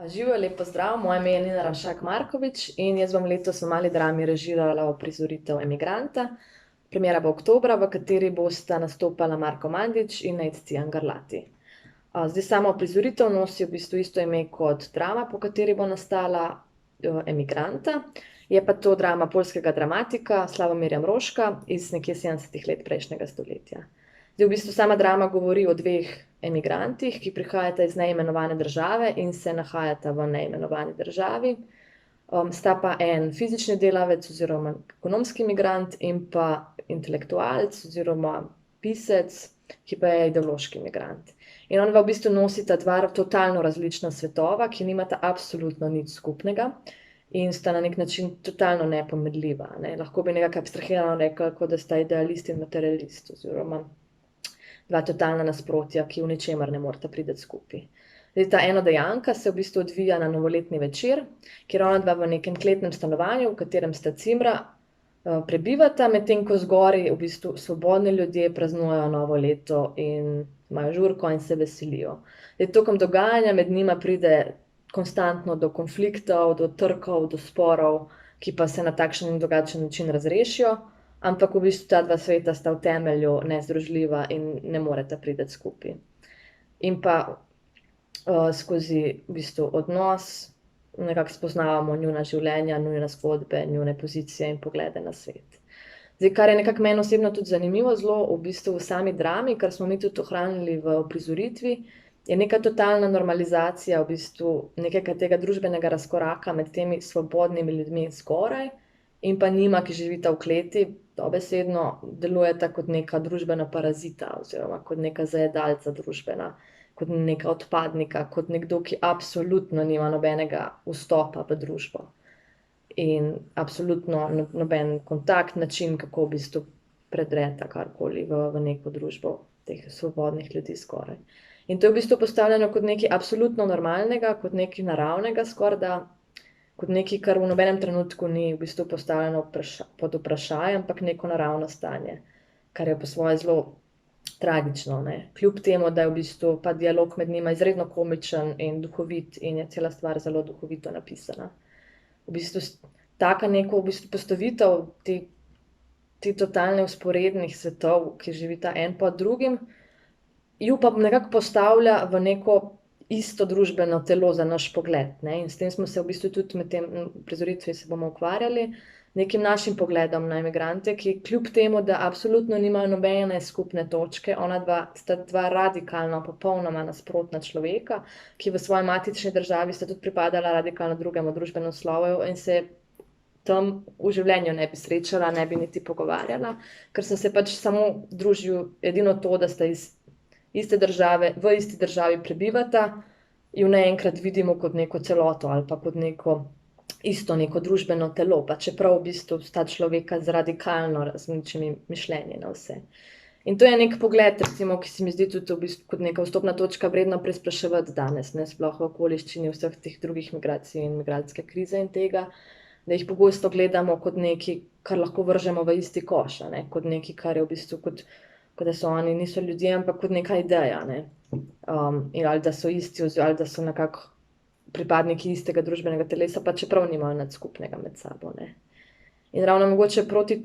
Živijo, lep pozdrav, moje ime je Nina Ramšak Markovič in jaz bom letos v Mali drami režirala uprizoritev Emigranta. Premiera bo oktobra, v kateri bosta nastopala Marko Mandić in Nejc Tijan Garlati. Zdaj sama uprizoritev nosi v bistvu isto ime kot drama, po kateri bo nastala Emigranta. Je pa to drama poljskega dramatika Slavomirja Mroška iz nekje 70 let prejšnjega stoletja. Zdaj, v bistvu sama drama govori o dveh emigrantih, ki prihajata iz neimenovane države in se nahajata v neimenovani državi. Sta pa en fizični delavec oziroma ekonomski migrant in pa intelektualec oziroma pisec, ki pa je ideološki migrant. In ona v bistvu nosita dva totalno različna svetova, ki nimata absolutno nič skupnega in sta na nek način totalno nepomedljiva, ne. Lahko bi nekako abstrahirano rekli, kot da sta idealist in materialist oziroma dva totalna nasprotja, ki v ničemer ne moreta priti skupaj. Zdaj, ta enodejanka se v bistvu odvija na novoletni večer, kjer onadva v nekem kletnem stanovanju, v katerem sta cimra, prebivata, medtem ko zgoraj v bistvu svobodni ljudje praznujejo novo leto in imajo žurko in se veselijo. Zdaj, tokom dogajanja med njima pride konstantno do konfliktov, do trkov, do sporov, ki pa se na takšen in drugačen način razrešijo, ampak v bistvu ta dva sveta sta v temelju nezdružljiva in ne moreta priti skupaj. In pa skozi v bistvu odnos nekako spoznavamo njuna življenja, njune zgodbe, njune pozicije in poglede na svet. Zdaj, kar je nekako meni osebno tudi zanimivo zelo v bistvu v sami drami, kar smo mi tudi ohranili v uprizoritvi, je neka totalna normalizacija v bistvu nekega tega družbenega razkoraka med temi svobodnimi ljudmi zgoraj in pa njima, ki živita v kleti, dobesedno delujeta kot neka družbena parazita oziroma kot neka zajedalca družbena, kot neka odpadnika, kot nekdo, ki absolutno nima nobenega vstopa v družbo. In absolutno noben kontakt, način, kako v bistvu predreta karkoli v neko družbo teh svobodnih ljudi skoraj. In to je v bistvu postavljeno kot nekaj absolutno normalnega, kot nekaj naravnega skorajda, kot nekaj, kar v nobenem trenutku ni v bistvu postavljeno pod vprašaj, ampak neko naravno stanje, kar je po svoje zelo tragično, ne. Kljub temu, da je v bistvu pa dialog med njima izredno komičen in duhovit in je cela stvar zelo duhovito napisana. V bistvu taka neko v bistvu postavitev te totalne vzporednih svetov, ki živita en pod drugim, ju pa nekako postavlja v neko isto družbeno telo za naš pogled, ne, in s tem smo se v bistvu tudi med tem uprizoritvi se bomo ukvarjali, nekim našim pogledom na emigrante, ki kljub temu, da absolutno nimajo nobene skupne točke, onadva sta dva radikalno, popolnoma nasprotna človeka, ki v svoji matični državi sta tudi pripadala radikalno drugemu družbenemu sloju in se tam v življenju ne bi srečala, ne bi niti pogovarjala, ker so se pač samo družili edino to, da sta iz iste države, v isti državi prebivata, ju naenkrat vidimo kot neko celoto ali pa kot neko isto neko družbeno telo, pa čeprav v bistvu sta človeka z radikalno različnimi mišljenji na vse. In to je neki pogled, recimo, ki se mi zdi tudi v bistvu kot neka vstopna točka vredno preizpraševati danes, ne, sploh v okoliščini vseh teh drugih migracij in migrantske krize in tega, da jih pogosto gledamo kot nekaj, kar lahko vržemo v isti koš, a ne, kot nekaj, kar je v bistvu kot da so oni niso ljudje, ampak kot neka ideja, ne. In ali da so isti ali da so nekako pripadniki istega družbenega telesa, pa čeprav nimajo nič skupnega med sabo, ne. In ravno mogoče proti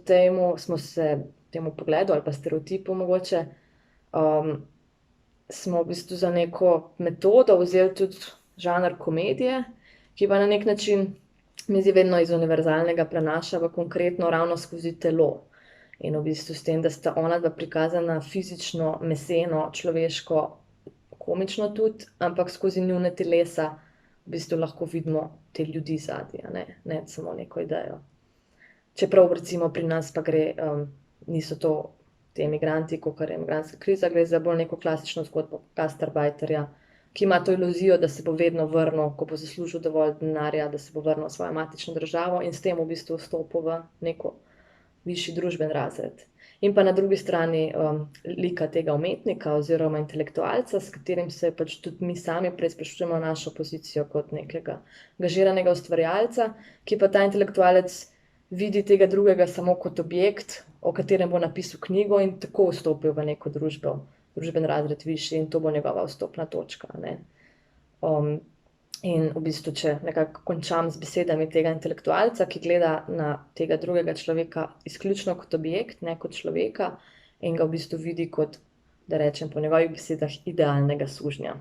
temu smo se, temu pogledu ali pa stereotipu mogoče, smo v bistvu za neko metodo vzeli tudi žanr komedije, ki pa na neki način mi zdi vedno iz univerzalnega prenaša v konkretno ravno skozi telo. In v bistvu s tem, da sta onadva prikazana fizično, meseno, človeško, komično tudi, ampak skozi njune telesa v bistvu lahko vidimo te ljudi zadaj, a ne, ne samo neko idejo. Čeprav recimo pri nas pa gre, niso to ti emigranti, kakor je migrantska kriza, gre za bolj neko klasično zgodbo gastarbajterja, ki ima to iluzijo, da se bo vedno vrnil, ko bo zaslužil dovolj denarja, da se bo vrnil v svojo matično državo in s tem v bistvu vstopil v neko višji družbeni razred. In pa na drugi strani lika tega umetnika oziroma intelektualca, s katerim se pač tudi mi sami preizprašujemo našo pozicijo kot nekega angažiranega ustvarjalca, ki pa ta intelektualec vidi tega drugega samo kot objekt, o katerem bo napisal knjigo in tako vstopil v neko družbo, družbeni razred višji in to bo njegova vstopna točka, ne. In v bistvu, če nekako končam z besedami tega intelektualca, ki gleda na tega drugega človeka izključno kot objekt, ne kot človeka, in ga v bistvu vidi kot, da rečem po njegovih besedah, idealnega sužnja.